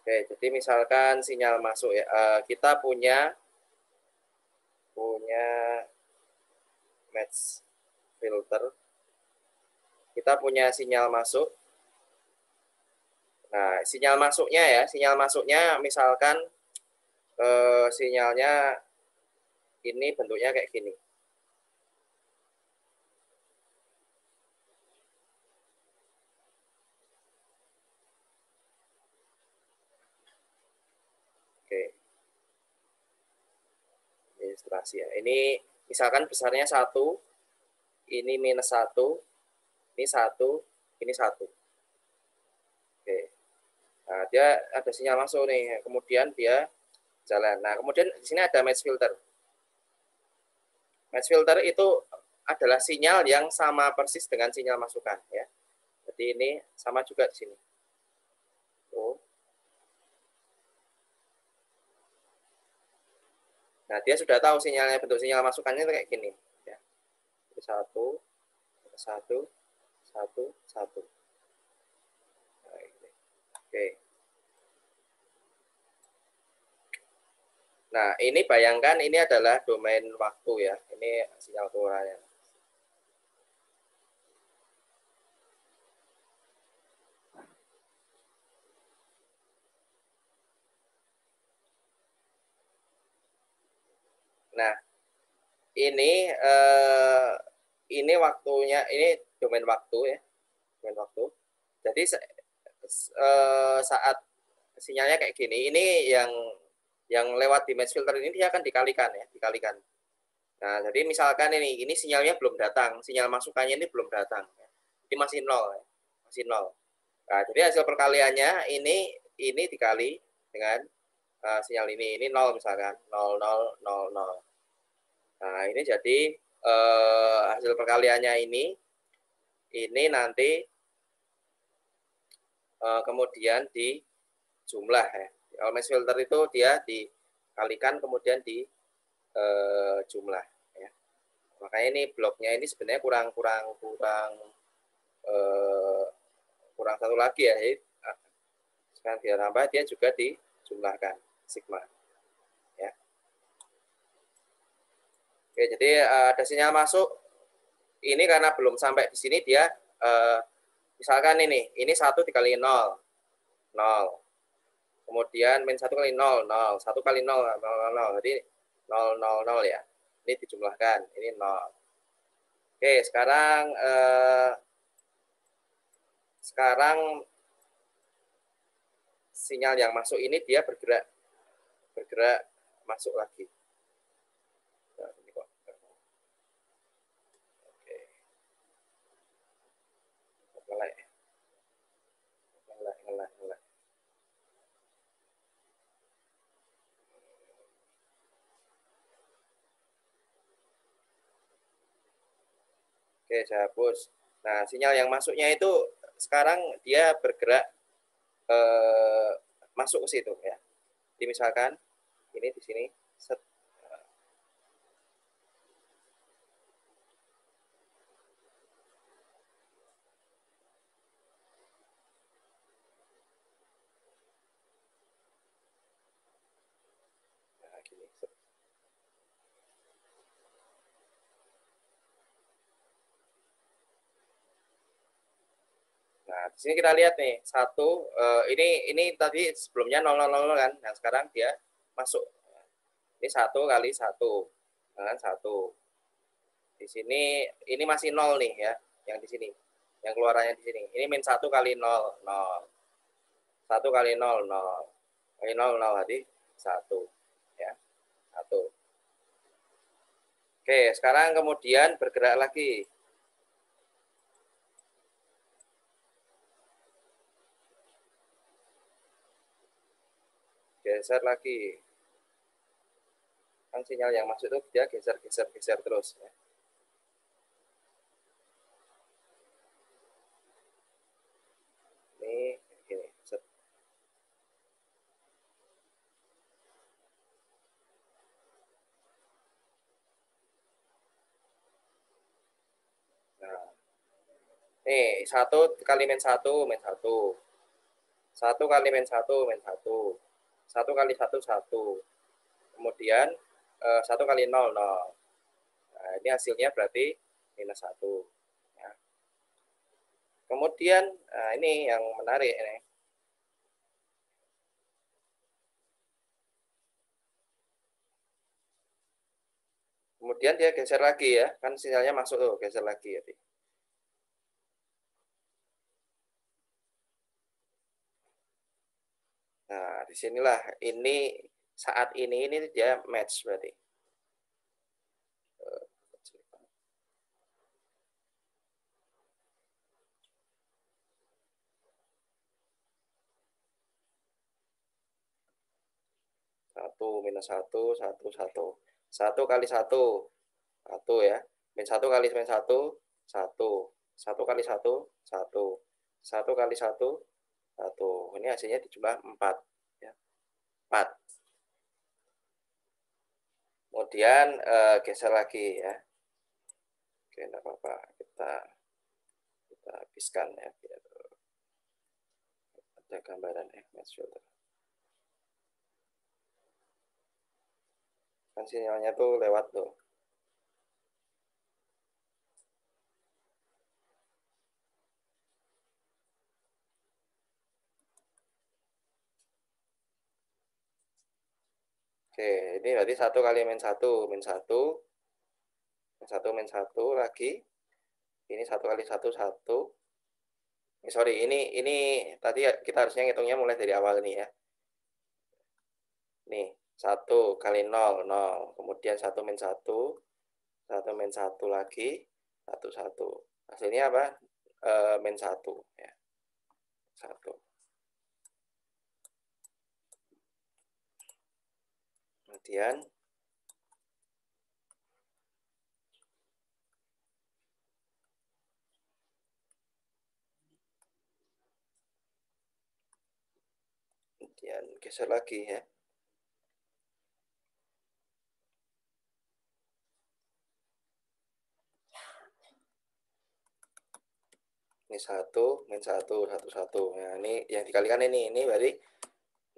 Oke, jadi misalkan sinyal masuk ya, kita punya match filter, kita punya sinyal masuk. Nah, sinyal masuknya misalkan sinyalnya ini bentuknya kayak gini. Oke, ilustrasi ya. Ini misalkan besarnya 1, ini -1, ini 1, ini 1. Oke. Nah, dia ada sinyal masuk nih, kemudian dia jalan. Nah, kemudian di sini ada match filter. Match filter itu adalah sinyal yang sama persis dengan sinyal masukan ya. Jadi ini sama juga di sini. Tuh. Nah, dia sudah tahu sinyalnya, bentuk sinyal masukannya itu kayak gini ya. 1, 1, 1, 1. Nah, ini. Oke. Nah, ini bayangkan ini adalah domain waktu ya. Ini sinyal keluarannya. Nah, ini waktunya, ini domain waktu ya, domain waktu. Jadi saat sinyalnya kayak gini, ini yang lewat di match filter ini dia akan dikalikan ya, dikalikan. Nah, jadi misalkan ini sinyalnya belum datang, sinyal masukannya ini belum datang. Ini masih 0 ya, masih 0. Nah, jadi hasil perkaliannya ini dikali dengan sinyal ini 0 misalkan, 0, 0, 0, 0. Nah, ini jadi hasil perkaliannya ini nanti kemudian dijumlah ya. Kalau match filter itu dia dikalikan kemudian dijumlah ya. Makanya ini bloknya ini sebenarnya kurang satu lagi ya. Sekarang dia tambah, dia juga dijumlahkan sigma ya. Oke, jadi ada sinyal masuk ini karena belum sampai di sini dia misalkan ini 1 dikali 0, 0. Kemudian min 1 kali 0, 0. 1 kali 0, 0, 0. Jadi 0, 0, 0 ya. Ini dijumlahkan, ini 0. Oke, sekarang sinyal yang masuk ini dia bergerak masuk lagi. Nah, ini kok. Oke. Ngelek. Oke, saya hapus. Nah, sinyal yang masuknya itu sekarang dia bergerak masuk ke situ ya. Jadi misalkan ini di sini set. Nah, gini, set. Nah, di sini kita lihat nih, ini tadi sebelumnya 000 kan. Nah, sekarang dia masuk. Ini 1 kali 1. Kan 1. Di sini ini masih 0 nih ya, yang di sini. Yang keluarannya di sini. Ini min 1 kali 0, 0. 1 kali 0, 0. Kali 0, 0 tadi 1. Ya, 1. Oke, sekarang kemudian bergerak lagi. Geser lagi. Kan sinyal yang masuk itu dia geser terus ya. Ini gini, set. Nah, nih 1 kali min 1, min 1. 1 kali min 1, min 1. 1 kali 1, 1. Kemudian 1 kali 0, 0. Nah, ini hasilnya berarti minus 1. Ya. Kemudian, ini yang menarik ini. Kemudian dia geser lagi ya, kan sinyalnya masuk tuh, geser lagi ya. Nah, disinilah ini saat ini dia match berarti. Satu minus 1, 1, 1. 1 kali 1, 1 ya. Min 1 kali min 1, 1. 1 kali 1, 1. 1 kali 1, 1. Ini hasilnya dijumlah 4. Ya. 4. Kemudian geser lagi ya. Oke, enggak apa-apa. Kita habiskan ya. Biar ada gambaran ya. Match filter. Kan sinyalnya tuh lewat tuh. Oke, ini berarti 1 kali min 1, min 1. Min 1, min 1 lagi. Ini 1 kali 1, 1. Sorry, ini tadi kita harusnya ngitungnya mulai dari awal nih ya. Nih, 1 kali 0, 0. Kemudian 1 min 1. 1 min 1 lagi. 1, 1. Hasilnya apa? Min 1. Ya. 1. Kemudian geser lagi ya. Ini 1, min 1, 1, 1. Nah, ini yang dikalikan ini berarti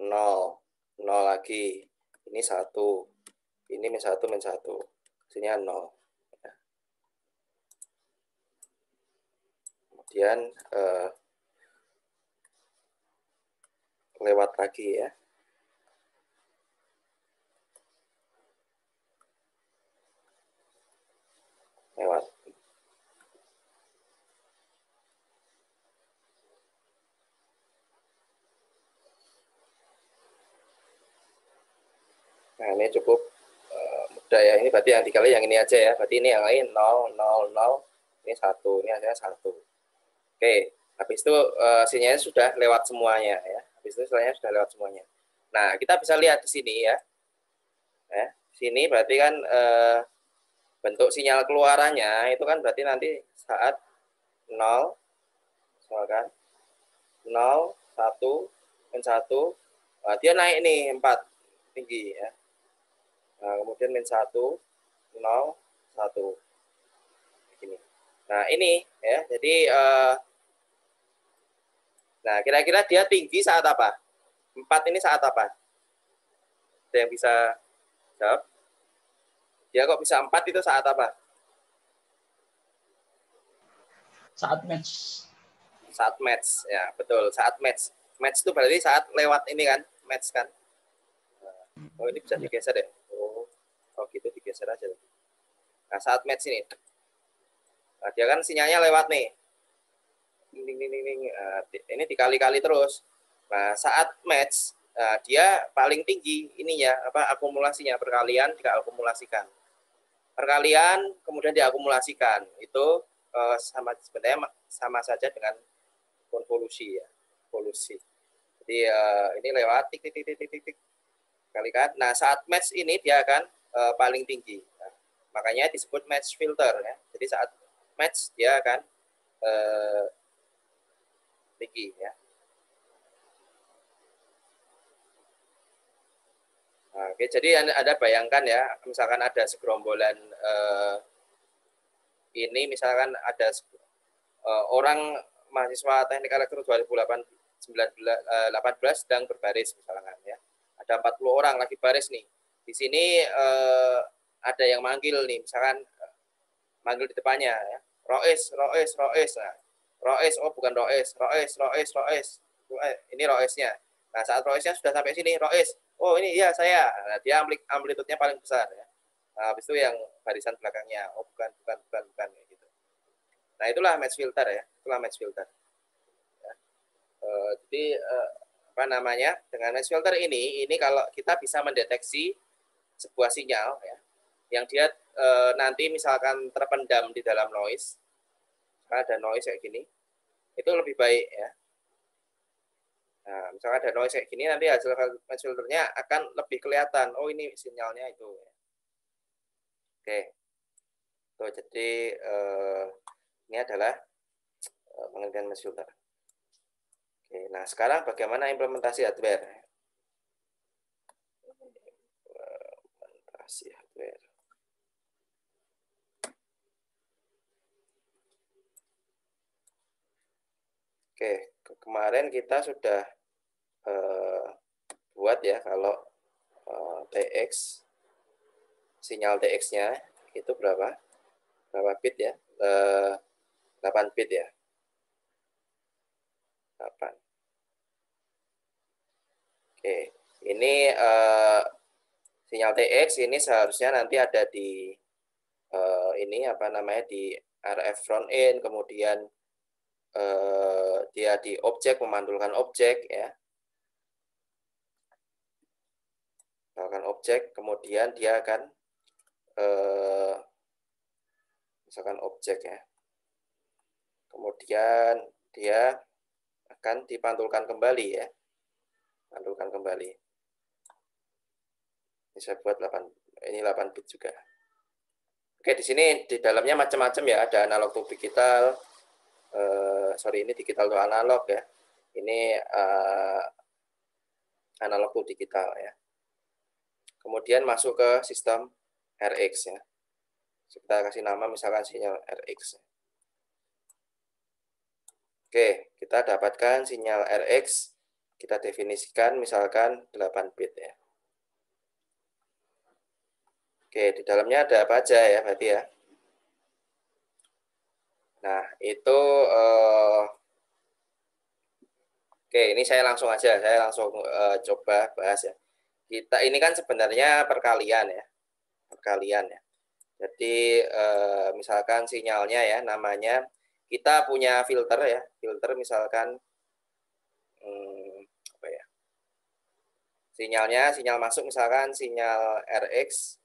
0. 0 lagi. Ini 1. Ini min 1, min 1. Hasilnya 0. Ya. Kemudian lewat lagi ya. Lewat. Nah, ini cukup mudah ya. Ini berarti yang dikali yang ini aja ya. Berarti ini yang lain 0, 0, 0. Ini 1. Ini hasilnya 1. Oke. Habis itu sinyalnya sudah lewat semuanya ya. Habis itu sinyalnya sudah lewat semuanya. Nah, kita bisa lihat di sini ya. Sini berarti kan bentuk sinyal keluarannya itu kan berarti nanti saat 0, misalkan 0, 1, min 1, dia naik nih 4 tinggi ya. Nah, kemudian min 1, 0, 1. Begini. Nah, ini ya. Jadi nah, kira-kira dia tinggi saat apa? 4 ini saat apa? Ada yang bisa jawab? Dia kok bisa 4 itu saat apa? Saat match. Saat match. Ya, betul. Saat match. Match itu berarti saat lewat ini kan? Match kan? Oh, ini bisa digeser ya? Oh gitu, digeser aja. Nah, saat match ini. Nah, dia kan sinyalnya lewat nih. Ini dikali-kali terus. Nah, saat match, dia paling tinggi ininya, akumulasinya, perkalian diakumulasikan. Perkalian kemudian diakumulasikan. Itu sebenarnya sama saja dengan konvolusi ya. Konvolusi. Jadi ini lewat tik tik tik tik tik tik kalikan. Nah, saat match ini dia akan paling tinggi. Nah, makanya disebut match filter ya. Jadi saat match dia akan tinggi ya. Nah, oke, jadi Anda bayangkan ya, misalkan ada segerombolan ini, misalkan ada orang mahasiswa teknik elektro 2008 18 sedang berbaris misalkan ya. Ada 40 orang lagi baris nih. Di sini ada yang manggil nih, misalkan manggil di depannya ya. Rois, Rois, Rois. Nah, Rois, oh bukan Rois, Rois, Rois, Rois. Ini Roisnya. Nah, saat Roisnya sudah sampai sini, Rois, oh ini iya saya. Nah, dia amplitudenya paling besar ya. Nah, habis itu yang barisan belakangnya, oh bukan, gitu. Nah, itulah match filter ya. Itulah match filter. Ya. Jadi apa namanya? Dengan match filter ini kalau kita bisa mendeteksi sebuah sinyal ya, yang dia nanti misalkan terpendam di dalam noise, ada noise kayak gini, itu lebih baik ya. Nah, misalkan ada noise kayak gini, nanti hasil match filternya akan lebih kelihatan. Oh, ini sinyalnya itu. Oke. Tuh, jadi ini adalah pengertian match filter. Oke, nah sekarang bagaimana implementasi hardware? Implementasi hardware. Oke, kemarin kita sudah buat ya kalau TX, sinyal TX-nya itu berapa bit ya, 8 bit ya, 8. Oke, ini sinyal TX ini seharusnya nanti ada di ini apa namanya, di RF front end, kemudian dia di objek, memantulkan objek ya, misalkan objek, kemudian dia akan misalkan objek ya, kemudian dia akan dipantulkan kembali ya, pantulkan kembali. Ini saya buat 8, ini 8 bit juga. Oke, di sini di dalamnya macam-macam ya, ada analog to digital, ini digital to analog ya, ini analog to digital ya. Kemudian masuk ke sistem RX ya. Kita kasih nama misalkan sinyal RX. Oke, kita dapatkan sinyal RX, kita definisikan misalkan 8 bit ya. Oke, di dalamnya ada apa aja ya berarti ya. Nah, itu oke, ini saya langsung aja, coba bahas ya. Kita ini kan sebenarnya perkalian ya. Perkalian ya. Jadi misalkan sinyalnya ya, namanya kita punya filter ya, filter misalkan apa ya, sinyal masuk misalkan sinyal RX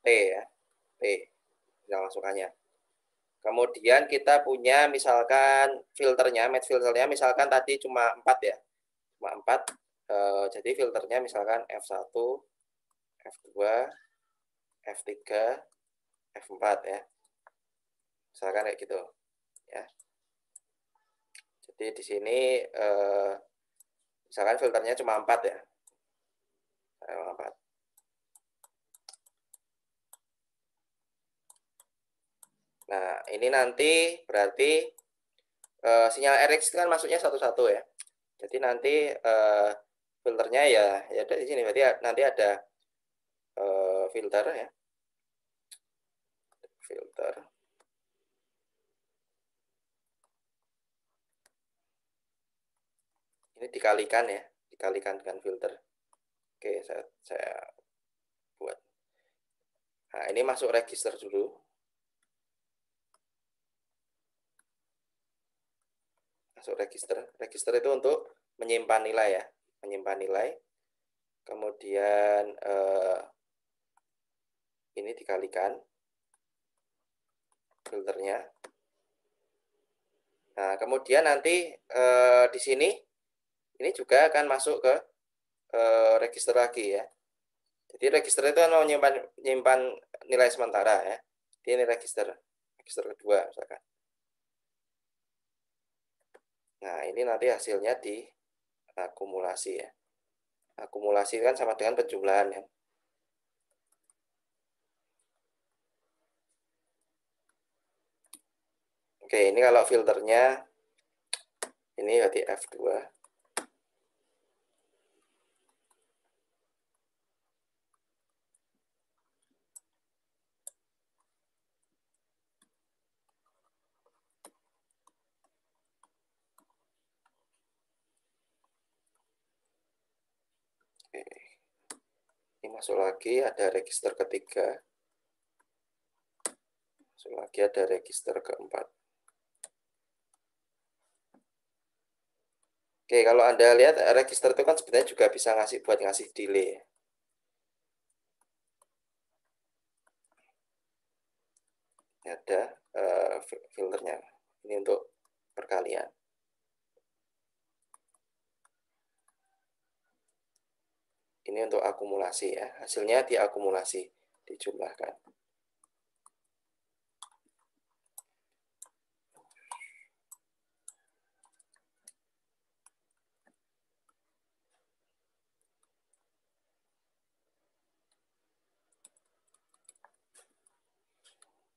T ya, T sinyal masukannya. Kemudian kita punya misalkan filternya, match filternya misalkan tadi cuma 4 ya, cuma 4. Jadi filternya misalkan F1, F2, F3, F4 ya, misalkan kayak gitu ya. Jadi di sini misalkan filternya cuma 4 ya, 4. Nah, ini nanti berarti sinyal RX itu kan masuknya satu-satu ya. Jadi nanti filternya ya di sini, berarti nanti ada filter ya. Filter. Ini dikalikan ya, dikalikan dengan filter. Oke, saya buat. Nah, ini masuk register dulu. Masuk register. Register itu untuk menyimpan nilai ya, menyimpan nilai. Kemudian ini dikalikan filternya. Nah, kemudian nanti di sini ini juga akan masuk ke register lagi ya. Jadi register itu kan menyimpan nilai sementara ya. Ini register kedua misalkan. Nah, ini nanti hasilnya di akumulasi ya. Akumulasi kan sama dengan penjumlahan ya. Oke, ini kalau filternya Ini berarti F2. Ini masuk lagi, ada register ketiga. Masuk lagi ada register keempat. Oke, kalau Anda lihat register itu kan sebenarnya juga bisa buat ngasih delay. Ada filternya. Ini untuk perkalian. Ini untuk akumulasi ya. Hasilnya diakumulasi, dijumlahkan.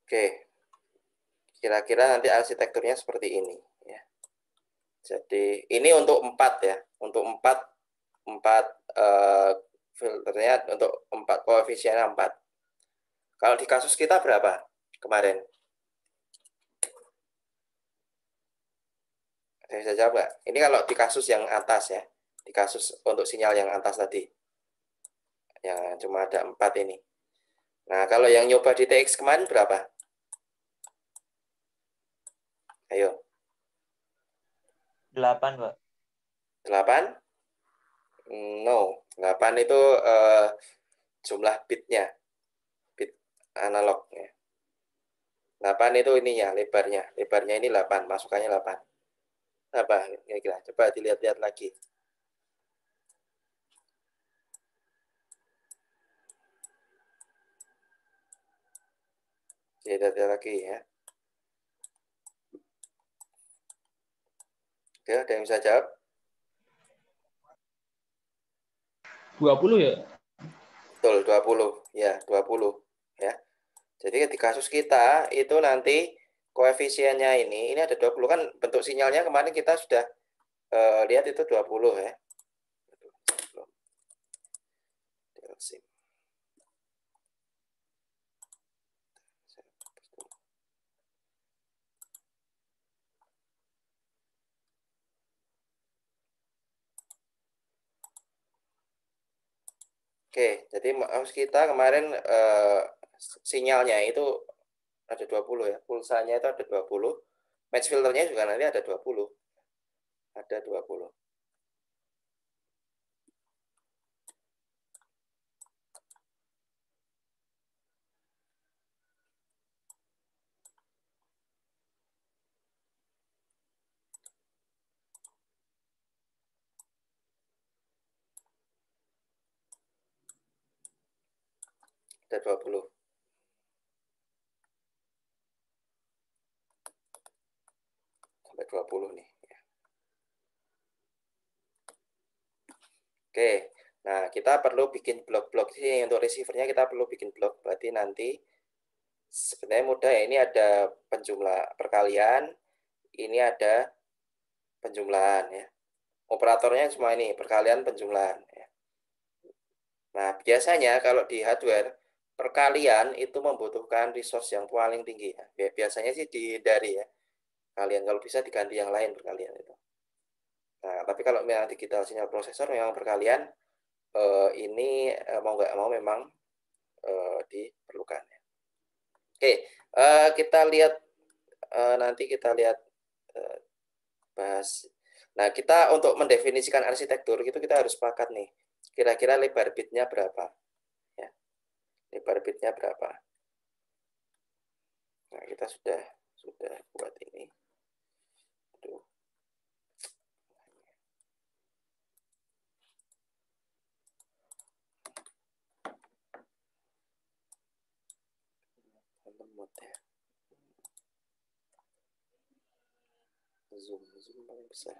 Oke, kira-kira nanti arsitekturnya seperti ini ya. Jadi ini untuk 4 ya, untuk 4 filternya, untuk 4 koefisiennya 4. Kalau di kasus kita berapa kemarin? Saya bisa jawab nggak? Ini kalau di kasus yang atas ya, di kasus untuk sinyal yang atas tadi, yang cuma ada 4 ini. Nah, kalau yang nyoba di TX kemarin berapa? Ayo. 8, Pak. 8? No, 8 itu jumlah bitnya, bit analog ya. 8 itu ininya, lebarnya. Lebarnya ini 8, masukannya 8. Apa? Kira-kira. Coba dilihat-lihat lagi. Dilihat-lihat lagi ya. Oke, ada yang bisa jawab? 20 ya? Betul, 20. Ya, 20. Ya. Jadi di kasus kita itu nanti koefisiennya ini ada 20 kan, bentuk sinyalnya kemarin kita sudah lihat itu 20 ya. Oke, jadi maksud kita kemarin sinyalnya itu ada 20 ya. Pulsanya itu ada 20. Match filternya juga nanti ada 20. Ada 20. Ada 20. Sampai 20 nih. Oke, nah kita perlu bikin blok-blok sih untuk receivernya, kita perlu bikin blok. Berarti nanti sebenarnya mudah ya. Ini ada penjumlah perkalian, ini ada penjumlahan ya. Operatornya cuma ini, perkalian penjumlahan ya. Nah, biasanya kalau di hardware perkalian itu membutuhkan resource yang paling tinggi ya. Biasanya sih dihindari ya. Kalian kalau bisa diganti yang lain perkalian itu. Nah, tapi kalau memang digital sinyal prosesor memang perkalian ini mau nggak mau memang diperlukan. Oke, kita lihat nanti kita lihat bahas. Nah, kita untuk mendefinisikan arsitektur itu kita harus sepakat nih. Kira-kira lebar bitnya berapa? Ya, lebar bitnya berapa? Nah, kita sudah buat ini. Aduh. Lemot ya. Zoom paling besar.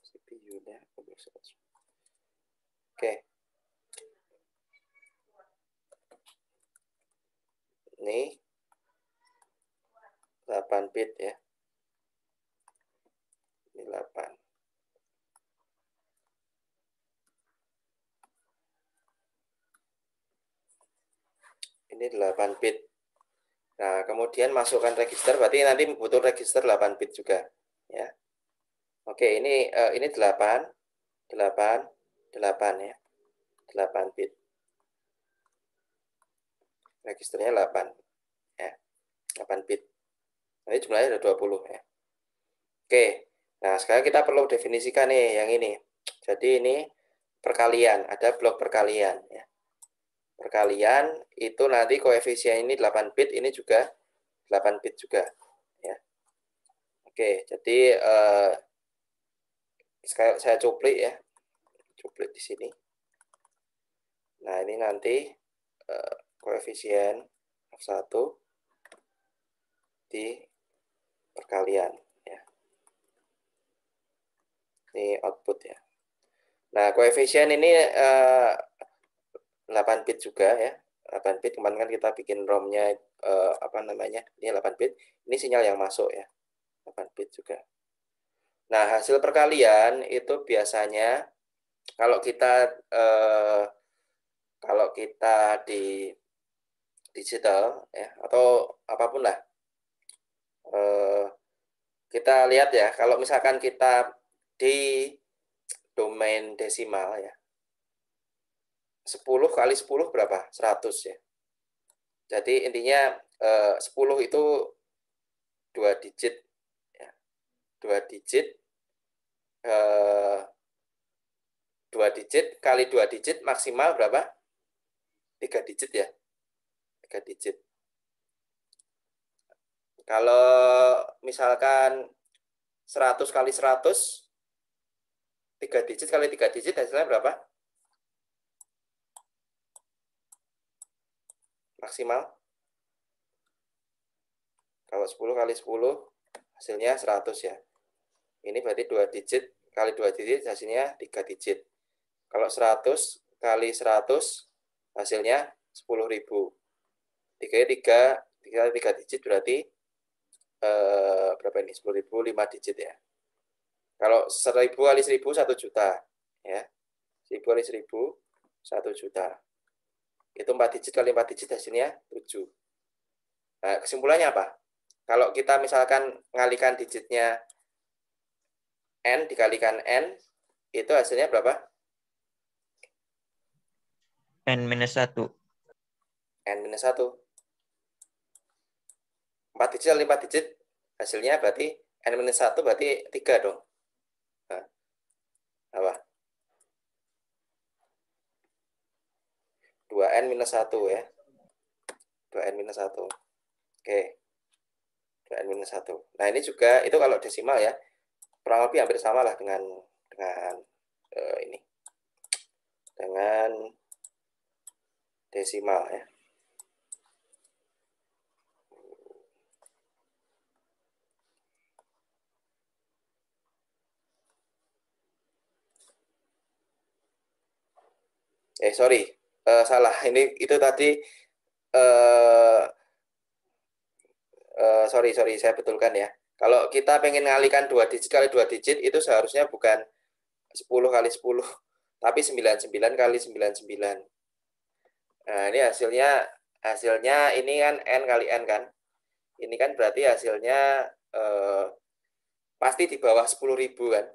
CPU-nya. Oke. Nih. 8 bit ya. Ini 8. Ini 8 bit. Nah, kemudian masukkan register, berarti nanti butuh register 8 bit juga ya. Oke, ini 8 ya. 8 bit. Registernya 8 ya. 8 bit. Nanti jumlahnya ada 20 ya. Oke. Nah, sekarang kita perlu definisikan nih yang ini. Jadi ini perkalian, ada blok perkalian ya. Perkalian itu nanti koefisien ini 8 bit, ini juga 8 bit juga ya. Oke, jadi saya cuplik ya. Cuplik di sini. Nah, ini nanti koefisien F1 di perkalian ya. Ini output ya. Nah, koefisien ini 8 bit juga ya. 8 bit kemarin kan kita bikin ROM-nya apa namanya? Ini 8 bit. Ini sinyal yang masuk ya. 8 bit juga. Nah, hasil perkalian itu biasanya kalau kita di digital ya atau apapun lah, kita lihat ya, kalau misalkan kita di domain desimal ya, 10 kali 10 berapa? 100 ya. Jadi intinya 10 itu 2 digit ya. 2 digit 2 digit kali 2 digit maksimal berapa? 3 digit ya. 3 digit. Kalau misalkan 100 kali 100, 3 digit kali 3 digit hasilnya berapa? Maksimal. Kalau 10 kali 10 hasilnya 100 ya. Ini berarti 2 digit kali 2 digit hasilnya 3 digit. Kalau 100 kali 100 hasilnya 10.000. 3 digit berarti berapa ini? 10.000 5 digit ya. Kalau 1.000 kali 1.000 1 juta ya. 1.000 kali 1.000 1 juta. Itu 4 digit kali 4 digit hasilnya 7. Nah, kesimpulannya apa? Kalau kita misalkan mengalihkan digitnya N dikalikan N, itu hasilnya berapa? N-1. N-1. 4 digit kali 4 digit hasilnya berarti N-1 berarti 3 dong. Nah, apa? 2N-1 ya. 2N-1. Oke. 2N-1. Nah, ini juga itu kalau desimal ya. Kurang lebih hampir sama lah dengan ini. Dengan desimal ya. Sorry, salah. Ini itu tadi sorry, saya betulkan ya. Kalau kita pengen ngalihkan 2 digit kali 2 digit itu seharusnya bukan 10 kali 10, tapi 99 kali 99. Nah, ini hasilnya ini kan N kali N kan. Ini kan berarti hasilnya pasti di bawah 10.000 kan.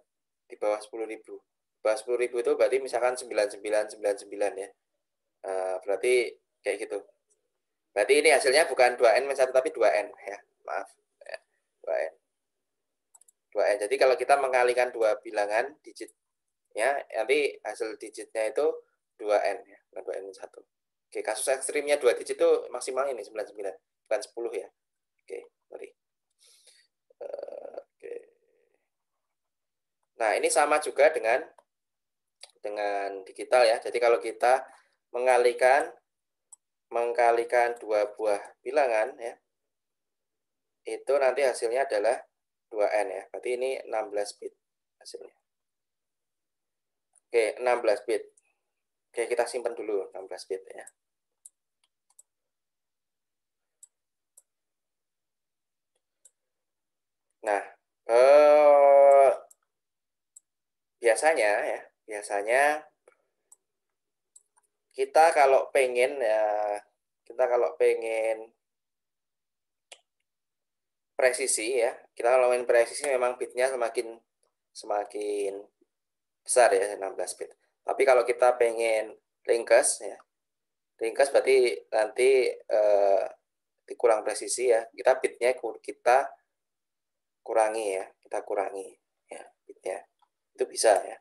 Di bawah 10.000. Di bawah 10.000 itu berarti misalkan 9999 ya. Berarti kayak gitu. Berarti ini hasilnya bukan 2N-1 tapi 2N ya. Maaf. Ya, 2N. 2N. Jadi kalau kita mengalihkan dua bilangan digit ya, nanti hasil digitnya itu 2N ya, bukan 2N-1. Oke, kasus ekstrimnya 2 digit itu maksimal ini 99, bukan 10 ya. Oke, sorry. Oke. Nah, ini sama juga dengan digital ya. Jadi kalau kita mengkalikan dua buah bilangan ya, itu nanti hasilnya adalah 2N ya. Berarti ini 16 bit hasilnya. Oke, 16 bit. Oke, kita simpan dulu 16 bit ya. biasanya ya, biasanya kita kalau pengen presisi ya, kita kalau main presisi memang bitnya semakin besar ya, 16 bit. Tapi kalau kita pengen ringkas ya, ringkas berarti nanti dikurang presisi ya, kita bitnya kita kurangi ya, bitnya itu bisa ya.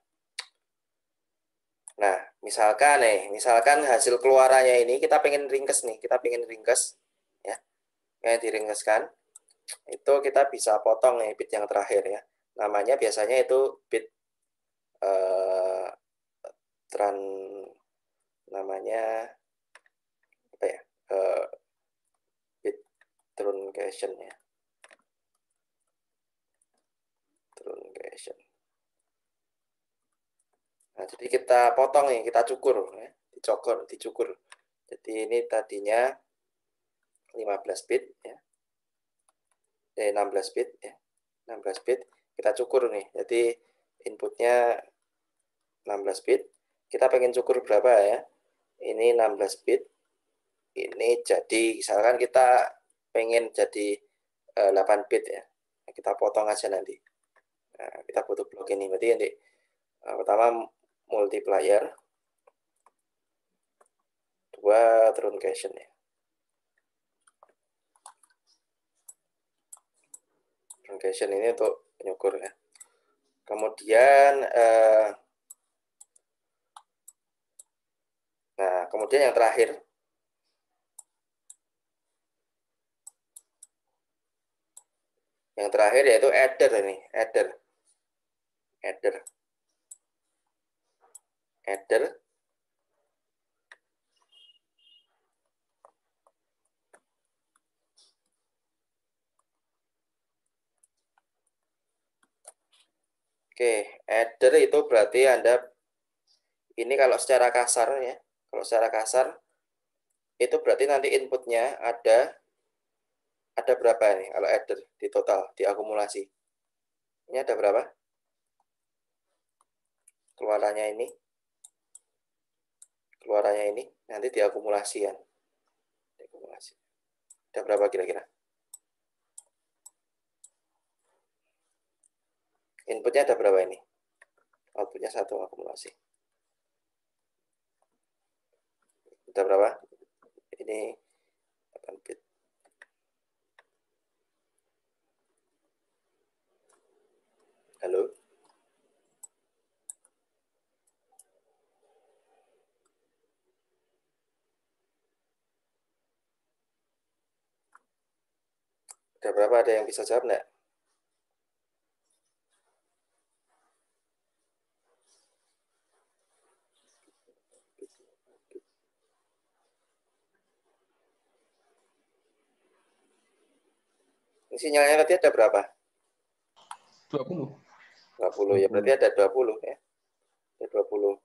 Nah, misalkan hasil keluarannya ini kita pengen ringkas nih, ya, yang diringkaskan itu kita bisa potong nih bit yang terakhir ya. Namanya biasanya itu bit namanya apa ya? Bit truncation ya. Truncation. Nah, jadi kita potong nih, kita cukur ya, dicukur. Jadi ini tadinya 15 bit ya. 16 bit ya. 16 bit kita cukur nih. Jadi inputnya 16 bit. Kita pengen cukur berapa ya? Ini 16 bit. Ini jadi misalkan kita pengen jadi 8 bit ya. Kita potong aja nanti. Nah, kita butuh blok ini. Berarti nanti pertama multiplier, 2 truncation ya. Truncation ini untuk penyukur ya. Kemudian kemudian yang terakhir yaitu adder ini, adder. Oke, adder itu berarti Anda ini kalau secara kasar ya, itu berarti nanti inputnya ada berapa nih kalau adder di total, diakumulasi. Ini ada berapa? Keluarannya ini nanti diakumulasikan. Ada berapa kira-kira? Inputnya ada berapa ini? Outputnya 1 akumulasi. Ada berapa? Ini 8 bit. Halo? Ada berapa? Ada yang bisa jawab enggak? Sinyalnya tadi ada berapa? 20. 20 ya, berarti ada 20 ya. Ada 20.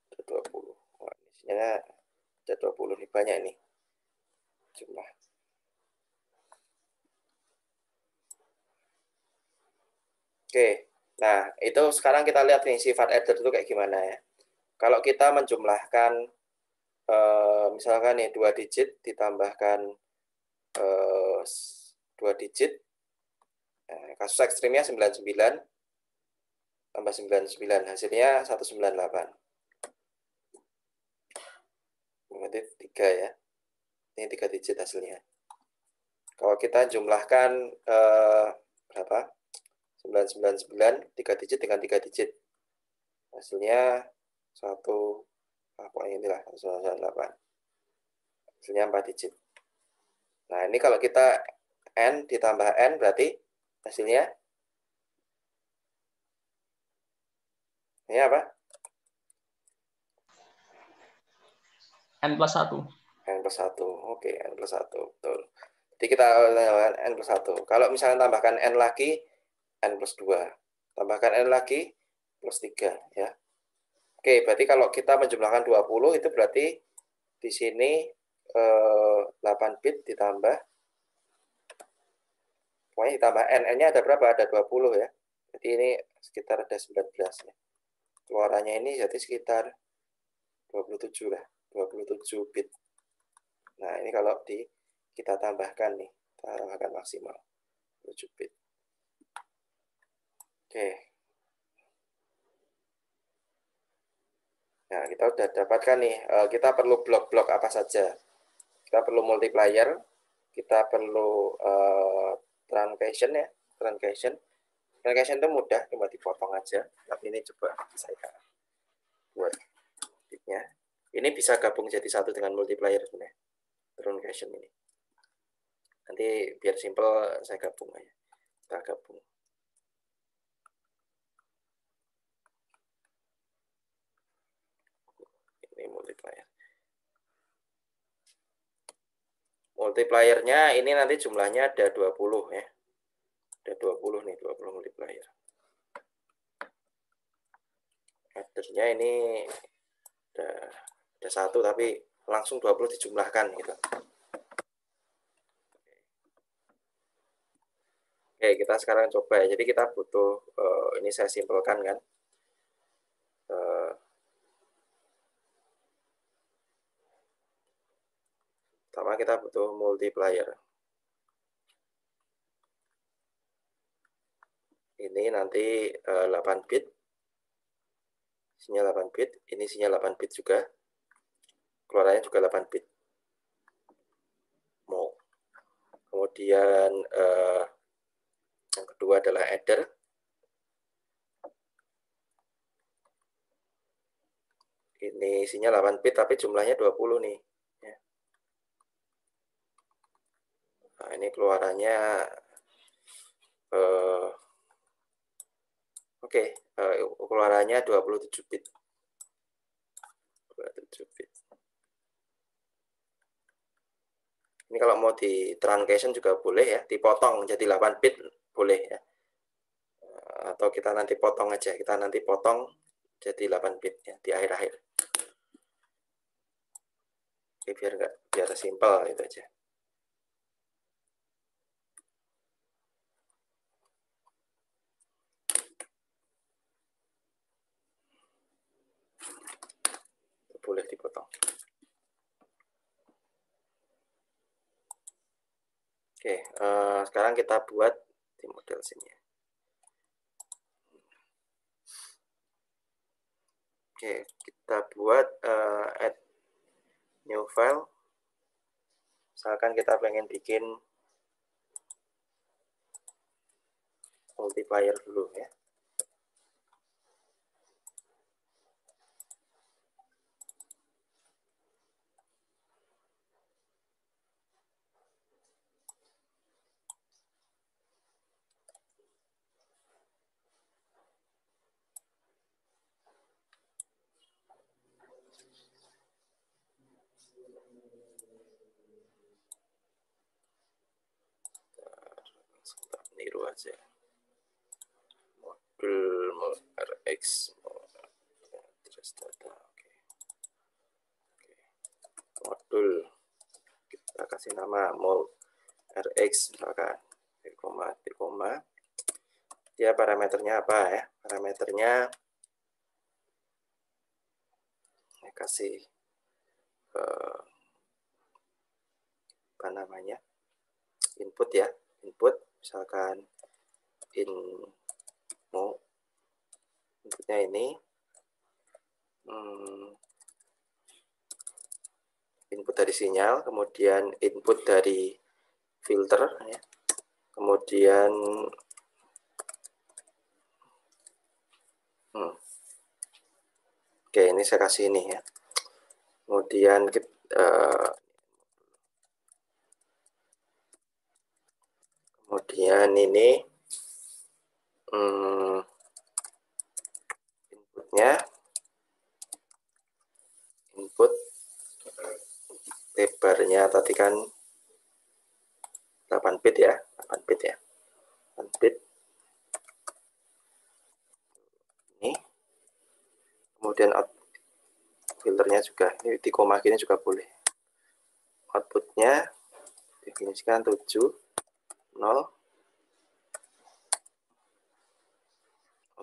Ada 20. Wah, ini sinyalnya ada 20 nih, banyak ini. Jumlah. Oke. Nah, itu sekarang kita lihat nih sifat adder itu kayak gimana ya. Kalau kita menjumlahkan misalkan nih 2 digit ditambahkan 2 digit, kasus ekstrimnya 99 tambah 99, hasilnya 198. Berarti 3 ya. Ini 3 digit hasilnya. Kalau kita jumlahkan berapa? 999, 3 digit dengan 3 digit. Hasilnya 1, pokoknya inilah 198. Hasilnya 4 digit. Nah, ini kalau kita N ditambah N berarti hasilnya ini apa? N plus 1. N plus 1. Oke, N plus 1. Betul. Jadi kita N plus 1. Kalau misalnya tambahkan N lagi, N plus 2. Tambahkan N lagi, plus 3. Ya. Oke, berarti kalau kita menjumlahkan 20, itu berarti di sini 8 bit ditambah, pokoknya ditambah N. N-nya ada berapa? Ada 20 ya. ini sekitar ada 19 ya. Keluarannya ini jadi sekitar 27 lah, 27 bit. Nah, ini kalau kita tambahkan nih, kita tambahkan maksimal 7 bit. Oke. Nah, kita udah dapatkan nih, kita perlu blok-blok apa saja. Kita perlu multiplier, kita perlu truncation ya, truncation. Truncation itu mudah, cuma dipotong aja. Tapi ini coba saya buat bitnya. Ini bisa gabung jadi satu dengan multiplier sebenarnya. Truncation ini. Nanti biar simple saya gabung aja. Kita gabung. Ini multiplier. Multipliernya ini nanti jumlahnya ada 20 ya. Ada 20 nih, 20 multiplier. Addernya ini ada satu tapi langsung 20 dijumlahkan gitu. Oke, kita sekarang coba ya. Jadi kita butuh, ini saya simpelkan kan. Pertama kita butuh multiplier. Ini nanti 8 bit. Isinya 8 bit. Ini isinya 8 bit juga. Keluarannya juga 8 bit. Mau. Kemudian yang kedua adalah adder. Ini isinya 8 bit tapi jumlahnya 20 nih. Nah, ini keluarannya keluarannya 27 bit. 27 bit. Ini kalau mau di truncation juga boleh ya, dipotong jadi 8 bit boleh ya. Atau kita nanti potong aja, kita nanti potong jadi 8 bit ya di akhir-akhir. Oke, biar simpel itu aja. Boleh dipotong. Oke, sekarang kita buat di model sini. Oke, kita buat add new file. Misalkan kita pengen bikin multiplier dulu ya. Niru aja. Modul RX address data. Oke. Modul kita kasih nama mol RX misalkan koma. Dia parameternya apa ya? Parameternya saya kasih apa namanya? Input ya. Input misalkan inputnya ini input dari sinyal, kemudian input dari filter ya. Kemudian oke, ini saya kasih ini ya. Kemudian ini input lebarnya tadi kan 8 bit ya, 8 bit ya. 8 bit. Ini. Kemudian filternya juga, ini di koma gini juga boleh. Outputnya definisikan 7, 0.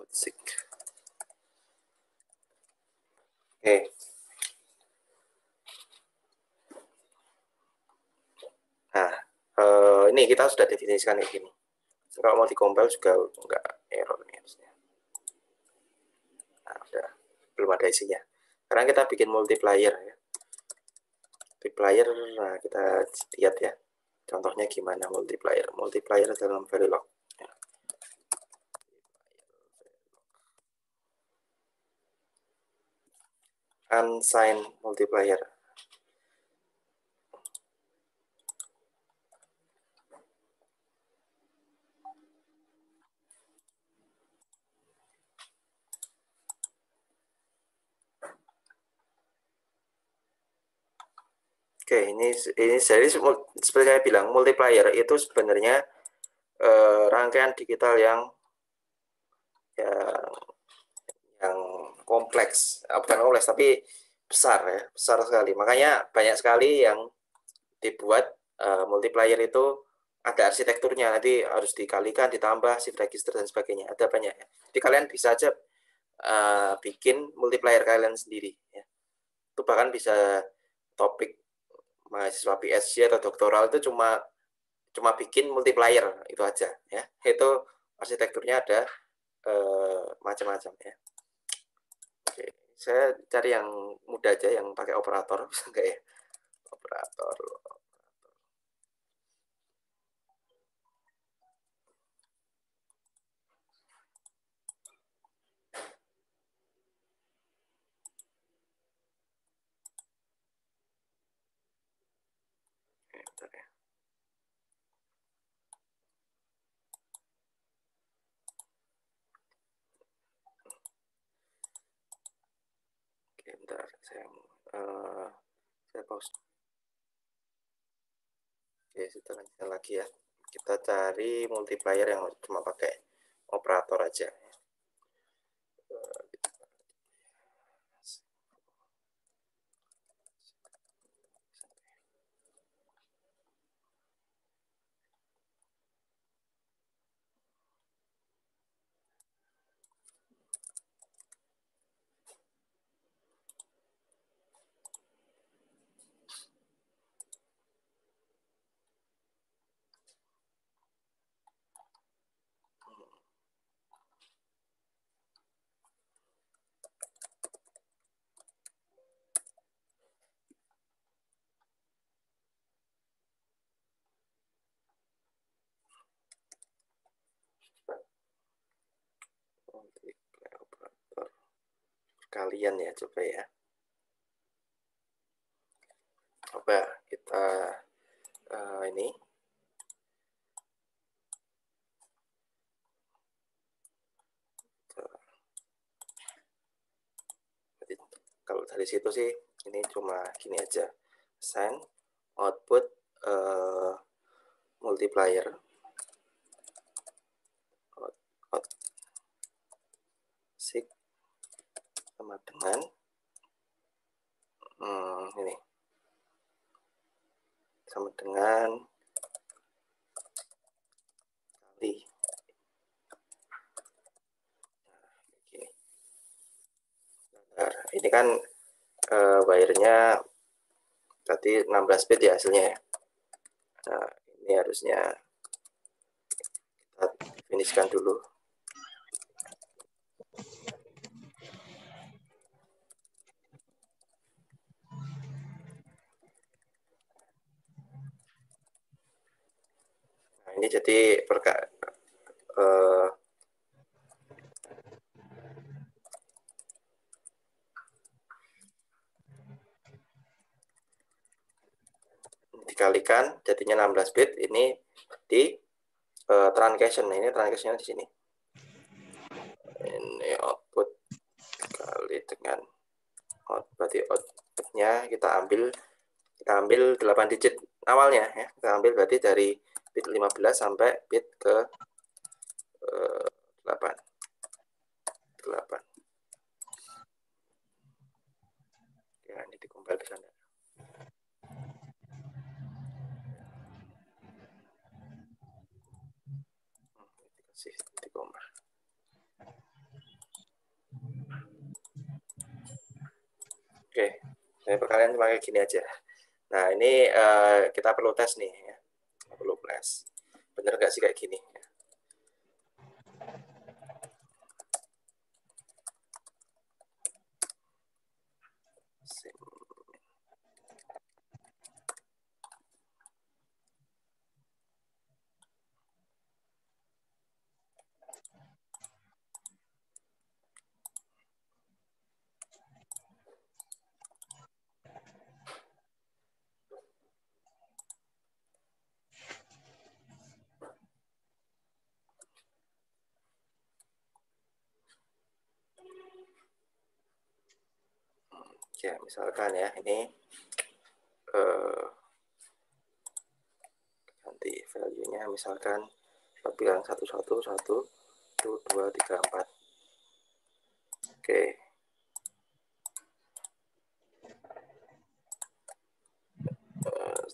Sik. Oke. Nah, ini kita sudah definisikan kayak gini. Kalau mau dikompil juga enggak error nih harusnya. Nah, udah belum ada isinya. Sekarang kita bikin multiplier ya. Multiplier, nah kita lihat ya. Contohnya gimana multiplier. Multiplier dalam Verilog. Ya. Unsigned multiplier. Oke, ini jadi seperti saya bilang, multiplier itu sebenarnya rangkaian digital yang kompleks, bukan kompleks tapi besar ya, besar sekali. Makanya banyak sekali yang dibuat multiplier itu ada arsitekturnya, nanti harus dikalikan, ditambah shift register dan sebagainya. Ada banyak ya. Jadi kalian bisa aja bikin multiplier kalian sendiri ya. Itu bahkan bisa topik mahasiswa PhD atau doktoral itu cuma bikin multiplier itu aja ya. Itu arsitekturnya ada macam-macam ya. Oke, saya cari yang mudah aja yang pakai operator bisa enggak ya? Operator. Bentar ya. Oke, bentar saya pause. Oke, kita lanjutkan lagi ya. Kita cari multiplier yang cuma pakai operator aja. Multiplier operator. Kalian ya coba ya. Coba kita ini kalau dari situ sih ini cuma gini aja, send output multiplier out sig sama dengan ini sama dengan kali gini. Nah, ini kan wire-nya tadi 16 bit ya hasilnya ya. Nah, ini harusnya kita finishkan dulu. Nah, ini jadi dikalikan jadinya 16 bit, ini di truncation. Ini truncationnya di sini. Ini output kali dengan berarti outputnya kita ambil 8 digit awalnya ya. Kita ambil berarti dari bit 15 sampai bit ke 8. Ya, ini dikompil di sana. Dikompil. Kalian pakai gini aja. Nah, ini kita perlu tes nih ya. Perlu tes. Bener nggak sih kayak gini? Ya, misalkan ya, ini nanti value-nya misalkan kita bilang 1, 1, 1, 2, 3, 4. Oke.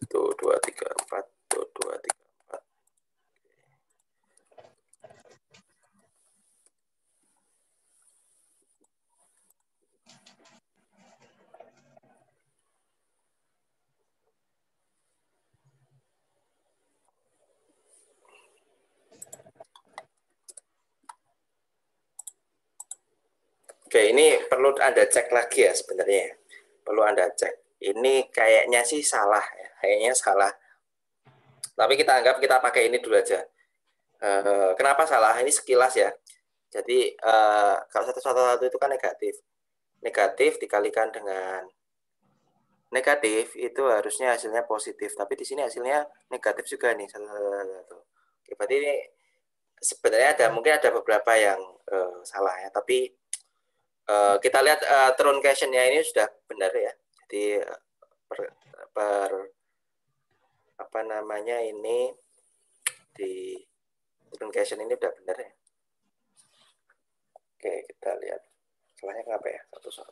1, 2, 3, 4, 1, 2, 3, 4. Oke, ini perlu Anda cek lagi ya sebenarnya. Perlu Anda cek. Ini kayaknya sih salah ya. Kayaknya salah. Tapi kita anggap kita pakai ini dulu aja. Kenapa salah? Ini sekilas ya. Jadi kalau 1, 1, 1 itu kan negatif. Negatif dikalikan dengan negatif itu harusnya hasilnya positif. Tapi di sini hasilnya negatif juga nih. 1, 1, 1. Oke, berarti ini sebenarnya mungkin ada beberapa yang salah ya. Tapi kita lihat truncation-nya ini sudah benar ya. Jadi apa namanya ini di truncation ini sudah benar ya. Oke, kita lihat. Salahnya kenapa ya? 1, 1.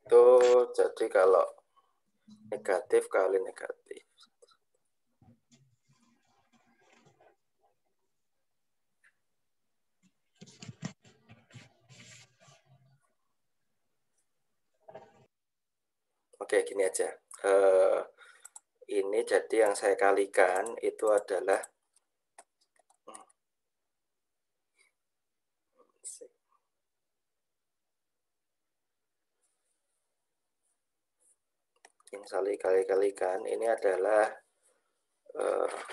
Itu jadi kalau negatif kali negatif. Oke, gini aja. Ini jadi yang saya kalikan itu adalah yang saya kalikan ini adalah 7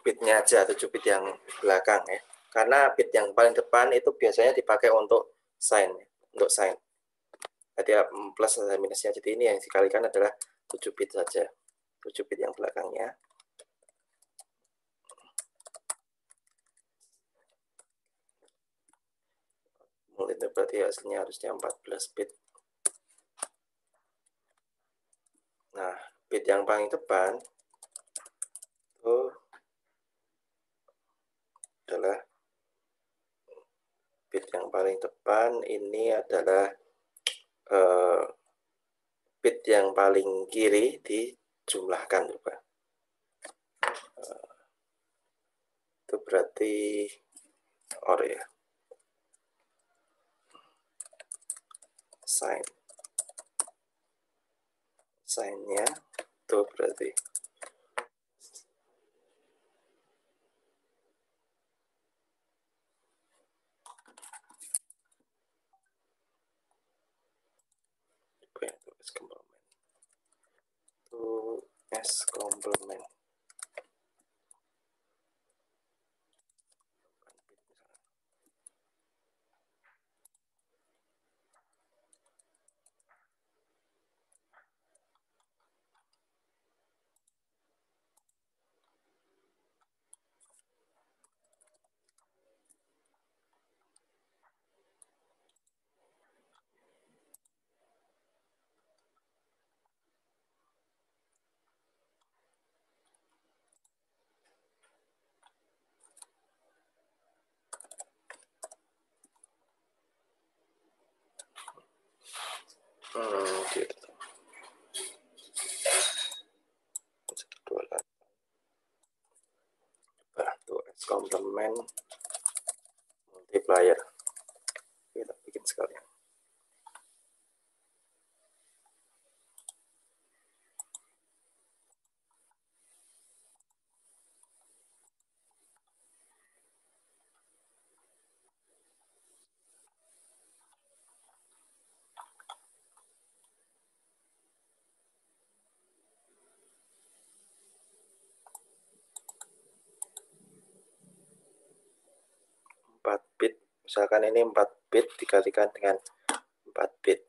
bitnya aja, 7 bit yang belakang ya. Karena bit yang paling depan itu biasanya dipakai untuk sign, Jadi plus dan minusnya. Jadi ini yang dikalikan adalah 7 bit saja. 7 bit yang belakangnya. Itu berarti hasilnya harusnya 14 bit. Nah, bit yang paling depan itu adalah bit yang paling depan ini adalah bit yang paling kiri dijumlahkan coba. Itu berarti OR ya. Sign-nya itu berarti S complement. Gitu. Tuh, S complement. komplement multiplier. Kita bikin sekalian. Bit, misalkan ini 4 bit dikalikan dengan 4 bit.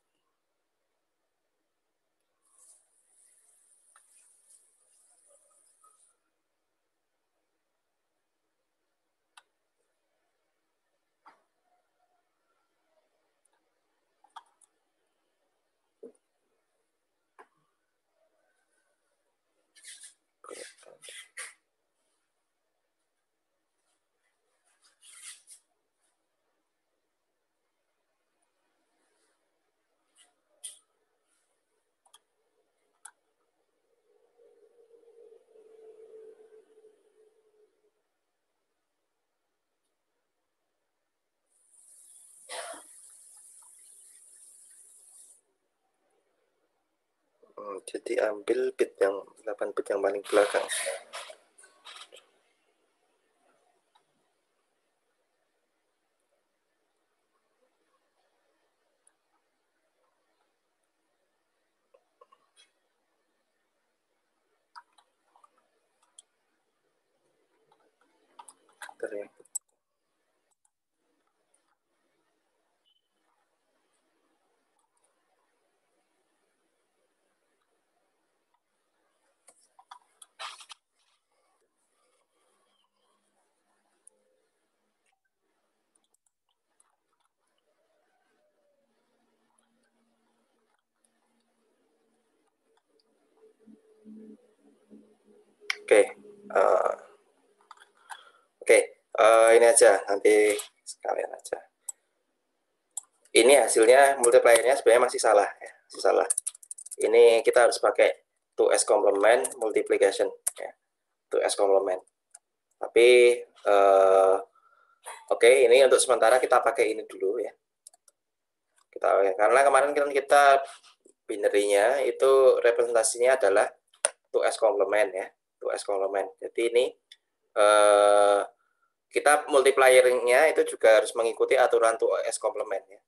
Jadi ambil bit yang 8 bit yang paling belakang. Oke, ini aja, nanti sekalian aja. Ini hasilnya multipliernya sebenarnya masih salah, ya, masih salah. Ini kita harus pakai 2s complement multiplication, ya, 2s complement. Tapi oke, ini untuk sementara kita pakai ini dulu ya. Karena kemarin kan kita binary-nya itu representasinya adalah 2s complement ya, 2s complement. Jadi ini kita multiplier-nya itu juga harus mengikuti aturan 2s complement ya.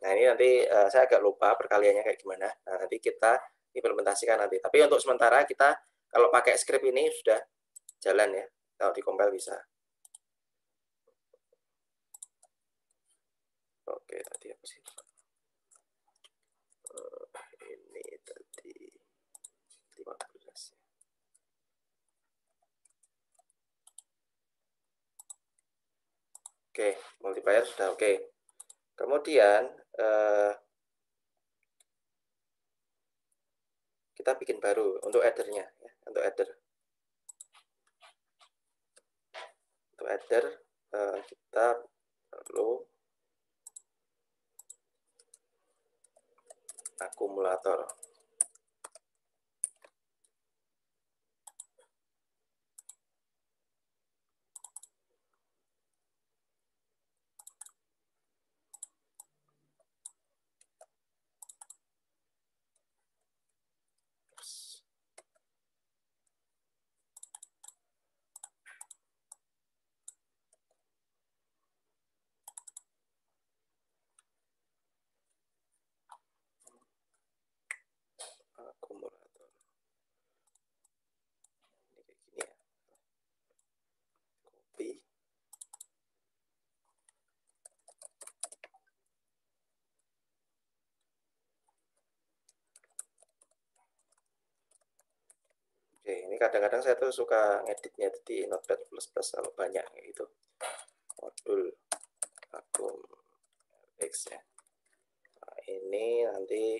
Nah ini nanti saya agak lupa perkaliannya kayak gimana. Nah, nanti kita implementasikan nanti. Tapi untuk sementara kita kalau pakai script ini sudah jalan ya. Kalau di-compile bisa. Oke, tadi apa sih? Ini tadi 15 ya. Oke, multiplier sudah oke. Kemudian kita bikin baru untuk addernya ya, untuk adder. Untuk adder kita perlu akumulator. Akumulator. Ini kayak gini ya. Copy. Oke, ini kadang-kadang saya tuh suka ngeditnya di Notepad++ kalau banyak gitu. Modul akum X ya. Nah, ini nanti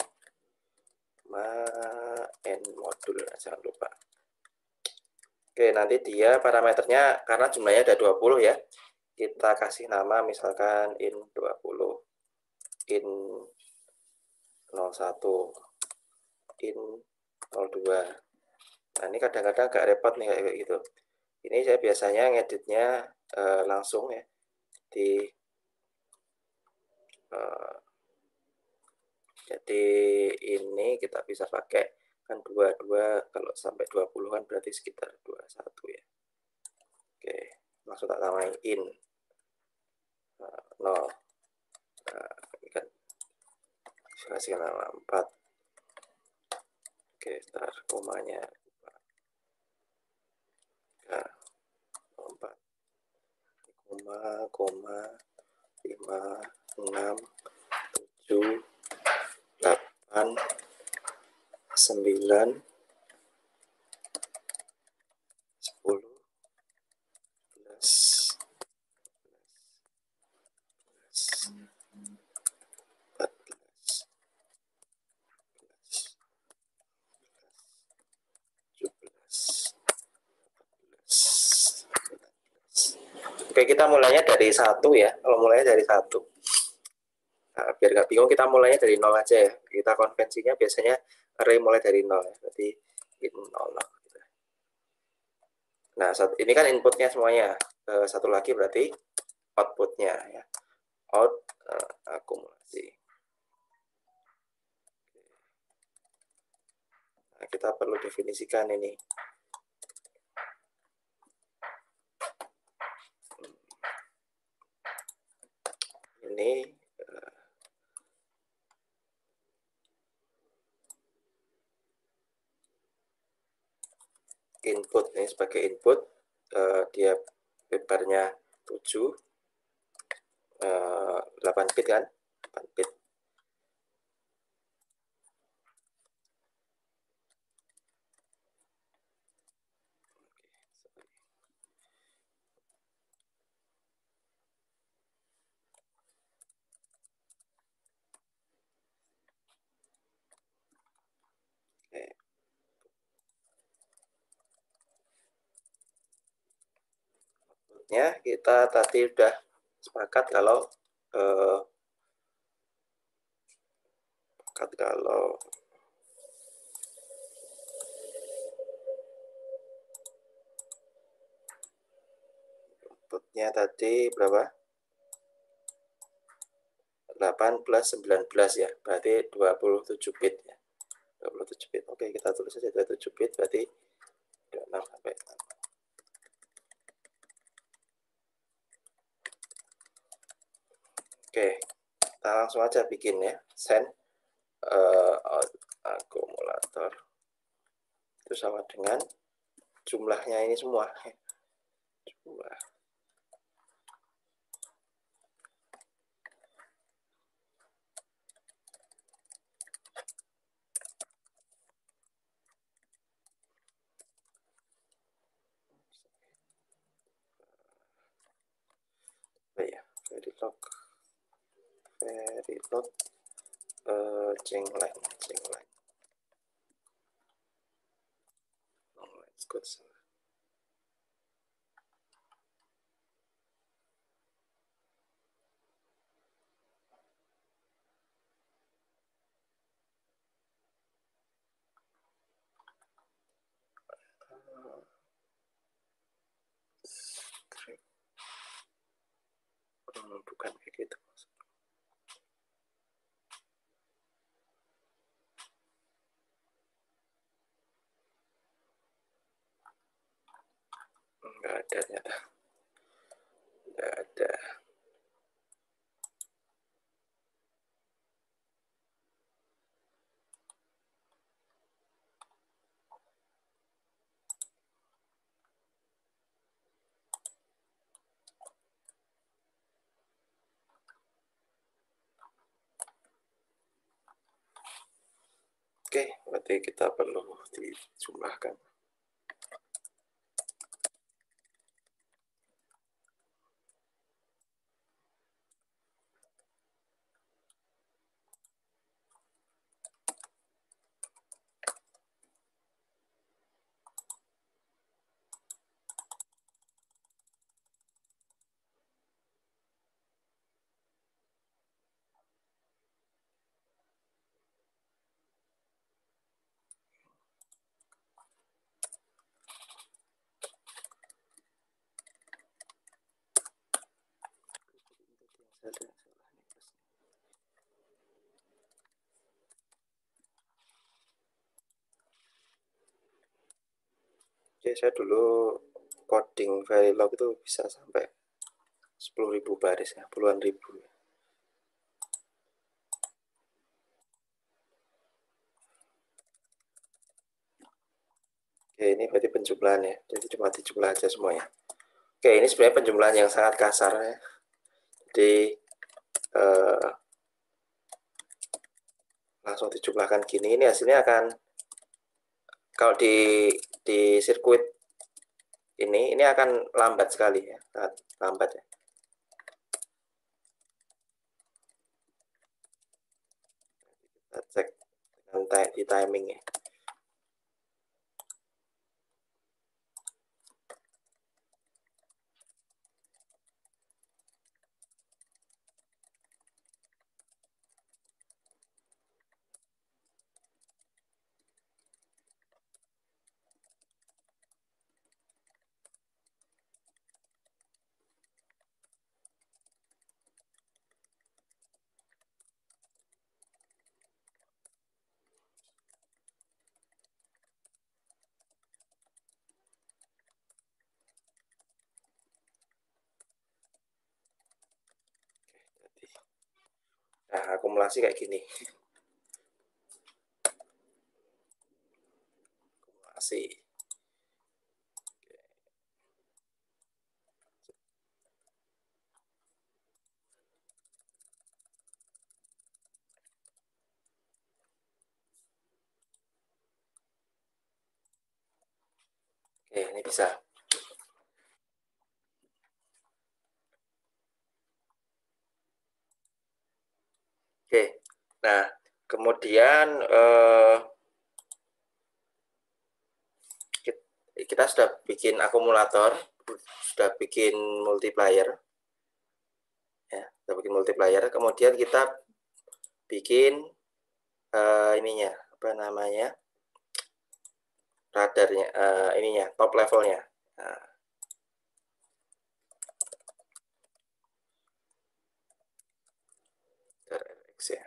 n modul, jangan lupa. Oke, nanti dia parameternya karena jumlahnya ada 20 ya. Kita kasih nama misalkan in 20, in 01, in 02. Nah, ini kadang-kadang agak repot nih kayak gitu. Ini saya biasanya ngeditnya langsung ya di jadi ini kita bisa pakai kan 22 kalau sampai 20 kan berarti sekitar 21 ya. Oke, langsung tak tambahin in 0. Nah, ini kan hasilnya 4. Oke, ntar komanya 4 koma 5 6 7 8 9 10 11 14 Oke, kita mulainya dari 1 ya. Kalau mulainya dari 1. Nah, biar nggak bingung, kita mulainya dari 0 aja ya. Kita konvensinya biasanya array mulai dari 0 ya. Berarti in 0. Nah, ini kan inputnya semuanya. Satu lagi berarti outputnya ya. Out akumulasi. Nah, kita perlu definisikan ini. Ini input nih, sebagai input dia papernya 7 8 bit kan, 8 bit. Ya, kita tadi udah sepakat kalau inputnya tadi berapa? 8 plus 19 ya, berarti 27 bit ya. 27 bit. Oke, kita tulis saja 27 bit berarti 6 sampai 6. Oke, kita langsung aja bikin ya. Send akumulator itu sama dengan jumlahnya ini semua. Jumlah. Ya, verilog jinglang. Oh, let's go. Bukan kayak gitu. Enggak ada ternyata. Enggak ada. Oke, berarti kita perlu dijumlahkan. Oke, saya dulu coding Verilog itu bisa sampai 10.000 baris ya, puluhan ribu. Oke, ini berarti penjumlahan ya, jadi cuma dijumlah aja semuanya. Oke, ini sebenarnya penjumlahan yang sangat kasar ya. Jadi langsung dijumlahkan gini, ini hasilnya akan kalau di sirkuit ini akan lambat sekali ya, lambat ya. Kita cek dengan di timing ya. Nah, akumulasi kayak gini. Akumulasi. Oke, ini bisa. Oke, nah kemudian kita sudah bikin akumulator, sudah bikin multiplier, ya, sudah bikin multiplier. Kemudian kita bikin ininya, apa namanya, radarnya, ininya, top levelnya. Nah, RX ya.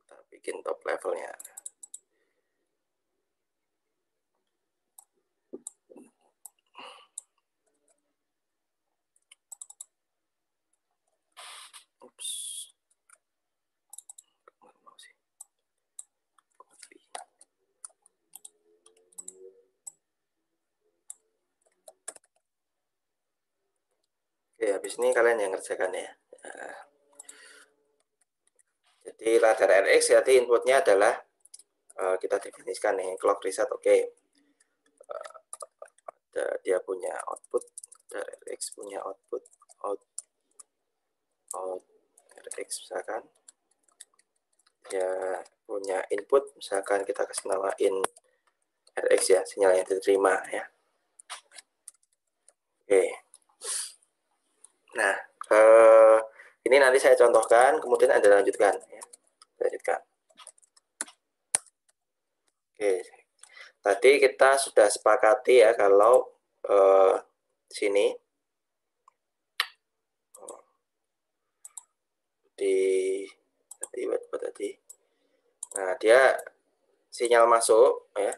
Kita bikin top levelnya. Oke, habis ini kalian yang ngerjakan ya. Nah, jadi radar RX jadi inputnya adalah kita definisikan nih clock reset. Oke. Dia punya output, radar RX punya output RX misalkan. Dia punya input, misalkan kita kasih namain RX ya, sinyal yang diterima ya. Oke. Nah, ini nanti saya contohkan, kemudian Anda lanjutkan ya. Lanjutkan. Oke. Tadi kita sudah sepakati ya kalau sini tadi. Nah, dia sinyal masuk ya.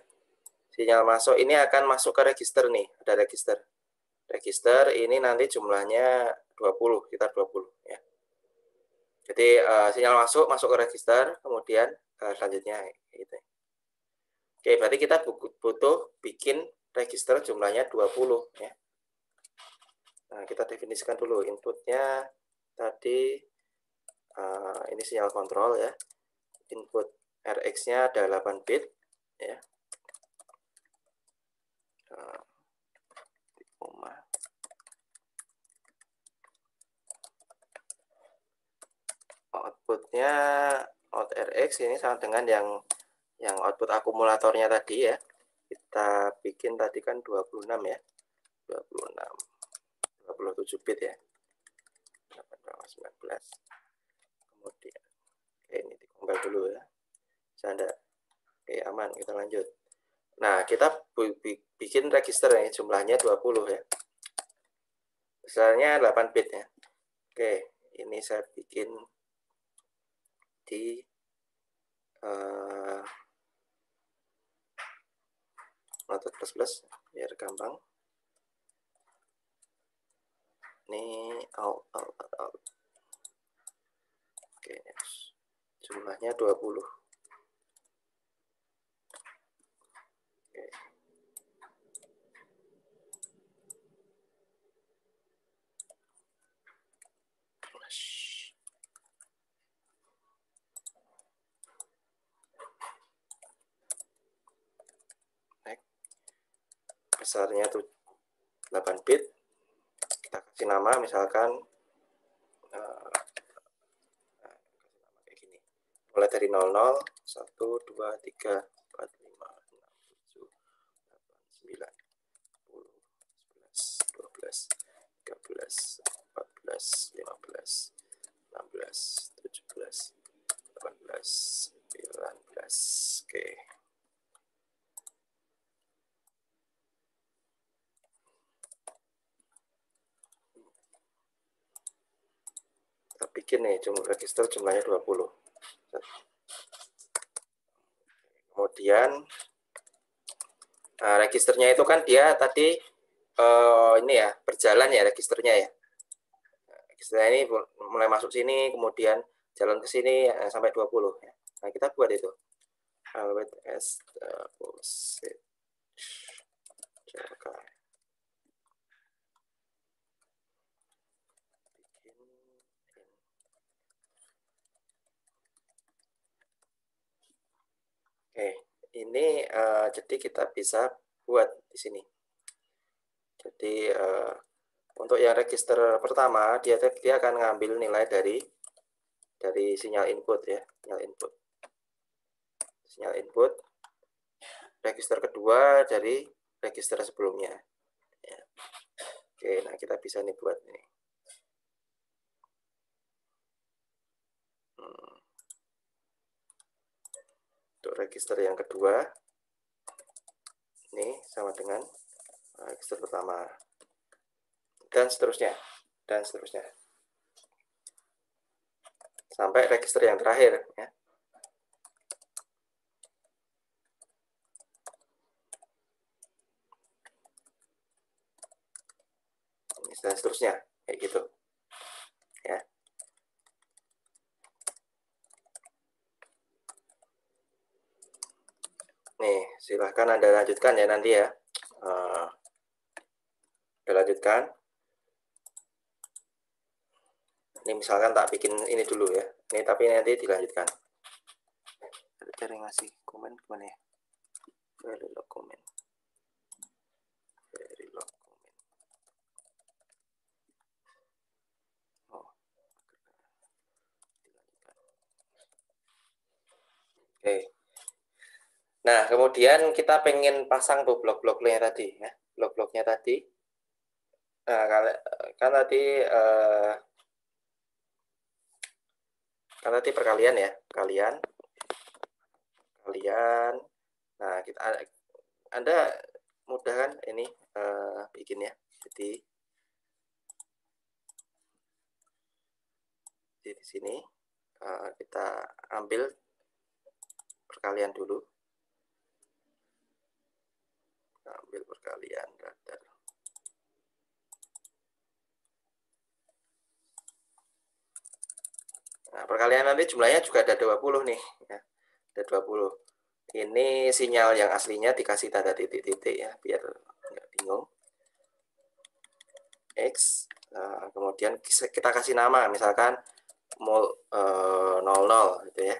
Sinyal masuk ini akan masuk ke register nih, ada register. Register ini nanti jumlahnya 20, sekitar 20 ya. Jadi sinyal masuk ke register, kemudian selanjutnya gitu. Oke, berarti kita butuh bikin register jumlahnya 20 ya. Nah, kita definisikan dulu inputnya tadi ini sinyal kontrol ya. Input RX-nya ada 8 bit ya. Outputnya out RX ini sama dengan yang output akumulatornya tadi ya. Kita bikin tadi kan 26 ya. 27 bit ya. 19. Kemudian oke, ini dikompil dulu ya. Bisa oke, aman, kita lanjut. Nah, kita bikin register ya, jumlahnya 20 ya. Besarnya 8 bit ya. Oke, ini saya bikin di Noted plus biar gampang. Ini out. Oke, jumlahnya 20. Oke. Besarnya tuh 8 bit. Kita kasih nama misalkan kayak gini. Mulai dari 00, 1, 2, 3, 4, 5, 6, 7, 8, 9, 10, 11, 12, 13, 14, 15, 16, 17, 18, 19. Oke. Kita bikin nih jumlah register jumlahnya 20. Kemudian registernya itu kan dia tadi ini ya berjalan ya registernya ya. Registernya ini mulai masuk sini kemudian jalan ke sini sampai 20 ya. Nah, kita buat itu. Await as deposit. Oke, ini jadi kita bisa buat di sini. Jadi untuk yang register pertama dia akan ngambil nilai dari sinyal input ya, sinyal input. Register kedua dari register sebelumnya. Ya. Oke, nah kita bisa nih buat ini. Untuk register yang kedua, ini sama dengan register pertama, dan seterusnya, sampai register yang terakhir. Ya. Dan seterusnya, kayak gitu. Ya. Nih, silahkan Anda lanjutkan ya nanti ya. Lanjutkan. Ini misalkan tak bikin ini dulu ya. Ini tapi nanti dilanjutkan. Cari ngasih komen kemana ya? Verilog komen. Verilog komen. Oh. Dilanjutkan. Oke. Nah, kemudian kita pengen pasang tuh blok-bloknya tadi ya. Blok-bloknya tadi. Nah, kan tadi perkalian ya, kalian. Nah, Anda mudah kan ini bikinnya. Jadi di sini kita ambil perkalian dulu. Ambil perkalian radar. Nah, perkalian nanti jumlahnya juga ada 20 nih ya. Ada 20. Ini sinyal yang aslinya dikasih tanda titik-titik ya, biar nggak bingung. X, kemudian kita kasih nama, misalkan 00 gitu ya.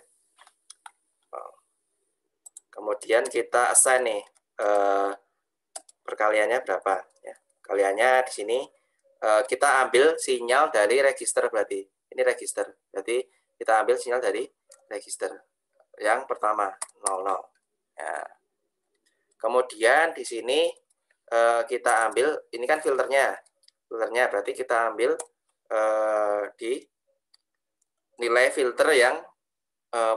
Kemudian kita assign nih perkaliannya berapa ya. Kaliannya di sini kita ambil sinyal dari register, berarti ini register. Berarti kita ambil sinyal dari register yang pertama 00. Ya. Kemudian di sini kita ambil, ini kan filternya berarti kita ambil di nilai filter yang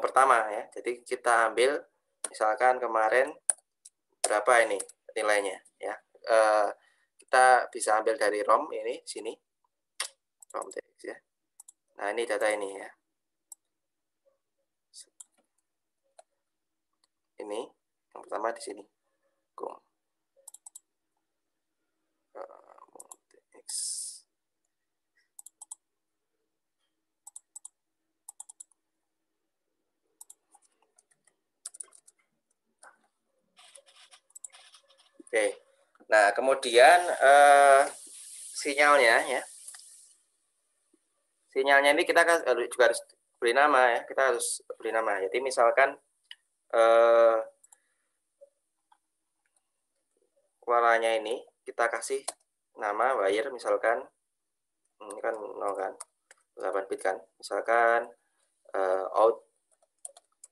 pertama ya. Jadi kita ambil misalkan kemarin berapa ini nilainya ya. Kita bisa ambil dari ROM ini sini, ROM txt ya. Nah, ini data ini ya. ini yang pertama di sini X. Oke, nah kemudian sinyalnya ya, sinyalnya ini kita juga harus beri nama ya, kita harus beri nama. Jadi misalkan warnanya ini kita kasih nama wire, misalkan ini kan 0 kan, 8 bit kan, misalkan out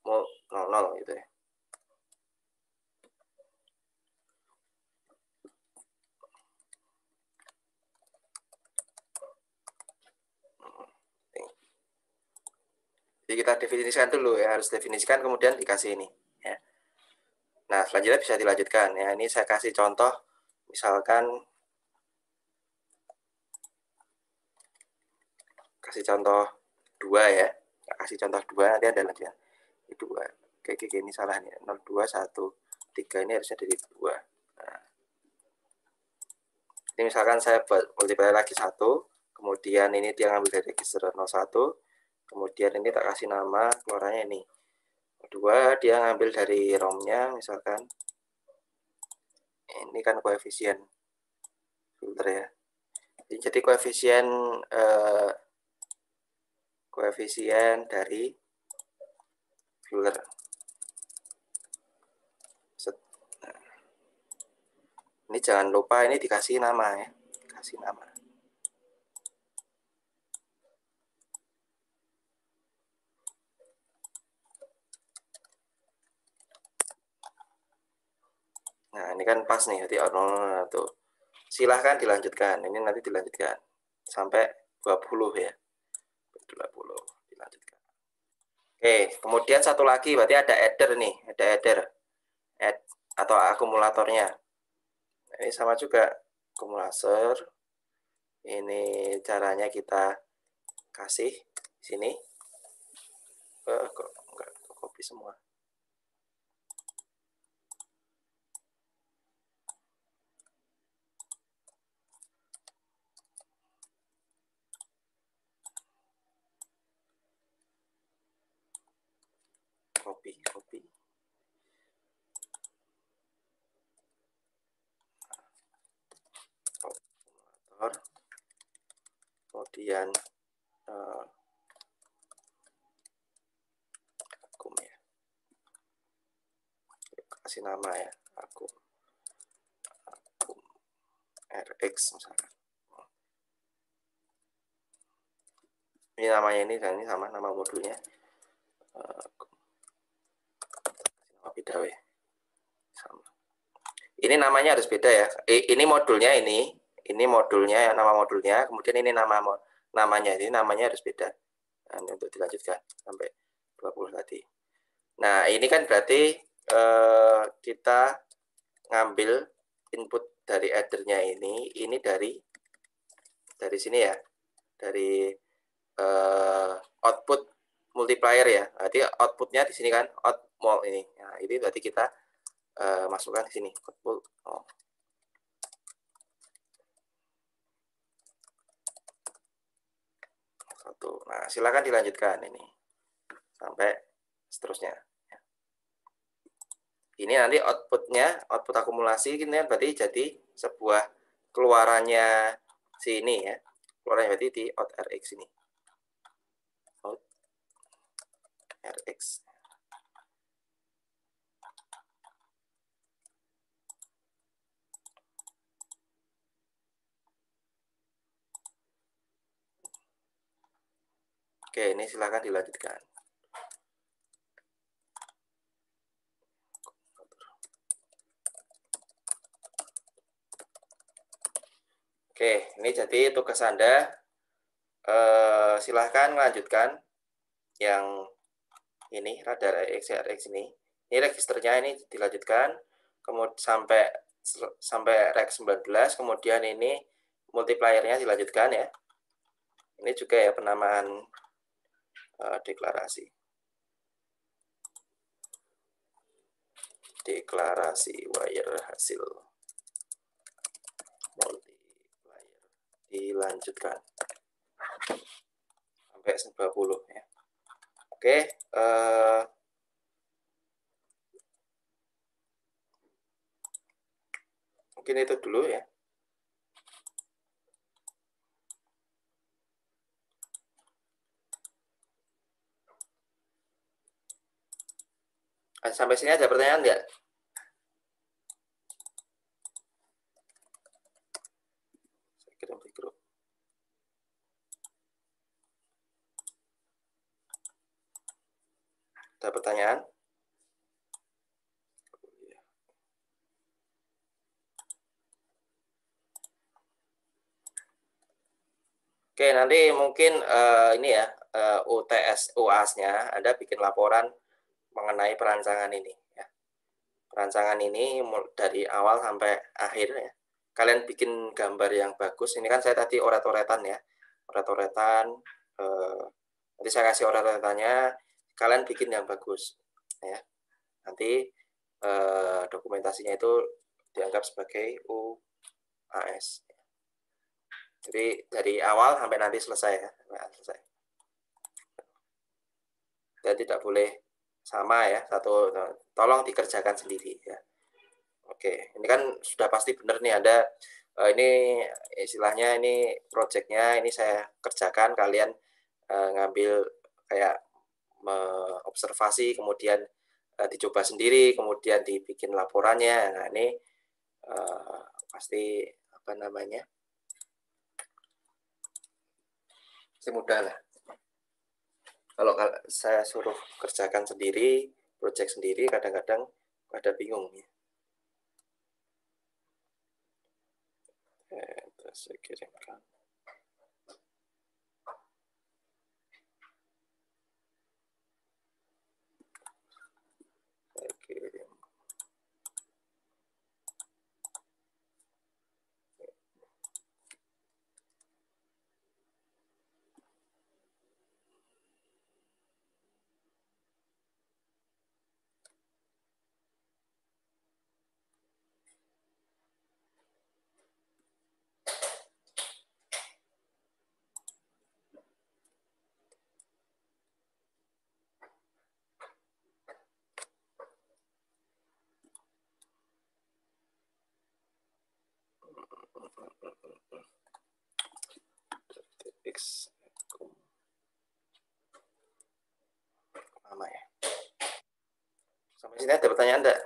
00 gitu ya. Jadi kita definisikan dulu ya, harus definisikan kemudian dikasih ini ya. Nah, selanjutnya bisa dilanjutkan ya. Ini saya kasih contoh, misalkan kasih contoh 2 ya. Kasih contoh 2, nanti ada lagi ya. 2. Kayak gini salah nih. 0, 2, 1, 3 ini harusnya dari 2. Nah, ini misalkan saya buat multiplier lagi 1, kemudian ini dia ngambil dari register 01, kemudian ini tak kasih nama keluarannya ini. Kedua, dia ngambil dari ROM-nya, misalkan ini kan koefisien filter ya. Jadi koefisien dari filter. Nah, ini jangan lupa ini dikasih nama ya, kasih nama. Nah, ini kan pas nih, jadi tuh. Silahkan dilanjutkan. Ini nanti dilanjutkan sampai 20 ya. 20 dilanjutkan. Oke, kemudian satu lagi berarti ada adder nih, ada adder. Atau akumulatornya. Ini sama juga akumulator. Ini caranya kita kasih sini. Kok enggak copy semua. Copy. Kemudian akum ya, kasih nama ya, akum RX misalkan. Ini namanya ini dan ini sama nama modulnya. Nama beda ya. Sama. Ini namanya harus beda ya. Ini modulnya ini modulnya, nama modulnya, kemudian ini namanya, ini namanya harus beda. Nah, ini untuk dilanjutkan sampai 20 tadi. Nah, ini kan berarti kita ngambil input dari addernya ini dari sini ya, dari output multiplier ya. Berarti outputnya di sini kan, outmul ini. Nah, ini berarti kita masukkan di sini output. Nah, silakan dilanjutkan ini sampai seterusnya. Ini nanti outputnya, output akumulasi ini berarti jadi sebuah keluarannya sini ya. Keluarannya berarti di out RX ini. Out RX. Oke, ini silakan dilanjutkan. Oke, ini jadi tugas Anda. Silahkan melanjutkan yang ini radar RX ini. Ini registernya ini dilanjutkan kemudian sampai RX 19, kemudian ini multipliernya dilanjutkan ya. Ini juga ya penamaan deklarasi. deklarasi wire hasil multiplier dilanjutkan sampai 90 ya. Oke, mungkin itu dulu ya. Sampai sini ada pertanyaan nggak? Saya kirim di grup. Ada pertanyaan? Oke, nanti mungkin ini ya, UTS UAS-nya Anda bikin laporan mengenai perancangan ini ya. Perancangan ini dari awal sampai akhir ya. Kalian bikin gambar yang bagus. Ini kan saya tadi oret-oretan ya. Oret-oretan, nanti saya kasih oret-oretannya, kalian bikin yang bagus ya. Nanti dokumentasinya itu dianggap sebagai UAS. Jadi dari awal sampai nanti selesai ya. Selesai. Dan tidak boleh sama ya, satu, tolong dikerjakan sendiri ya. Oke, ini kan sudah pasti benar nih, ada ini istilahnya ini projectnya ini saya kerjakan, kalian ngambil kayak observasi, kemudian dicoba sendiri, kemudian dibikin laporannya. Nah ini pasti apa namanya, pasti mudah lah. Kalau saya suruh kerjakan sendiri, project sendiri, kadang-kadang pada bingung ya. Terus saya kirimkan. Saya kirim. X lama ya. Sampai sini ada pertanyaan enggak?